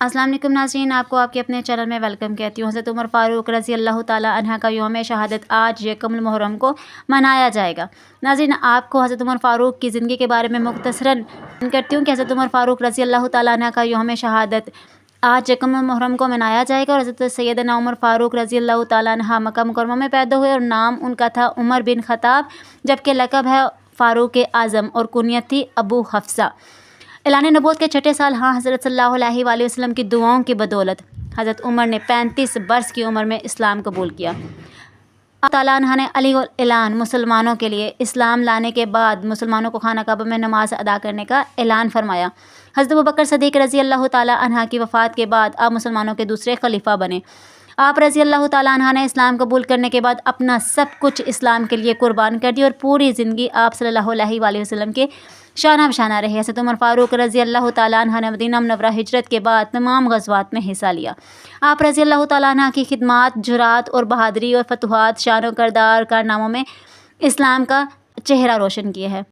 अस्सलाम वालेकुम नाज़रीन, आपको आपके अपने चैनल में वेलकम कहती हूँ। हज़रत उमर फ़ारूक रज़ी अल्लाह ताला अन्हा का यौम शहादत आज यकम मुहर्रम को मनाया जाएगा। नाज़रीन, आपको हज़रत उमर फ़ारूक की ज़िंदगी के बारे में मुख्तसरन करती हूँ कि हज़रत उमर फ़ारूक रज़ी अल्लाह ताला अन्हा का यौम शहादत आज यकम मुहर्रम को मनाया जाएगा। और हज़रत सैयदना उमर फ़ारूक रज़ी अल्लाह ताला अन्हा मक्का मुकर्रमा में पैदा हुए और नाम उनका था उमर बिन ख़त्ताब, जबकि लक़ब है फ़ारूक आज़म और कुनियत थी अबू हफ्सा। ऐलान नबूवत के छठे साल हज़रत सल्लल्लाहु अलैहि वसल्लम की दुआओं की बदौलत हज़रत उमर ने 35 बरस की उम्र में इस्लाम कबूल किया। अल्लाह ताला अन्हा ने अली और ऐलान मुसलमानों के लिए इस्लाम लाने के बाद मुसलमानों को खाना काबा में नमाज अदा करने का ऐलान फरमाया। हज़रत अबू बकर सदीक़ रज़ी अल्लाह ताला अन्हा की वफ़ात के बाद आप मुसलमानों के दूसरे खलीफा बने। आप रज़ी अल्लाह ताला अन्हा ने इस्लाम कबूल करने के बाद अपना सब कुछ इस्लाम के लिए कुर्बान कर दिया और पूरी ज़िंदगी आप सल्लल्लाहु अलैहि वसल्लम के शाना बशाना रहे। हज़रत उमर फ़ारूक रज़ी अल्लाह ताला अन्हा ने मदीना मुनव्वरा हिजरत के बाद तमाम ग़ज़वात में हिस्सा लिया। आप रज़ी अल्लाह ताला अन्हा की खिदमात, जुरात और बहादुरी और फतूहात शान और करदार कारनामों में इस्लाम का चेहरा रोशन किया है।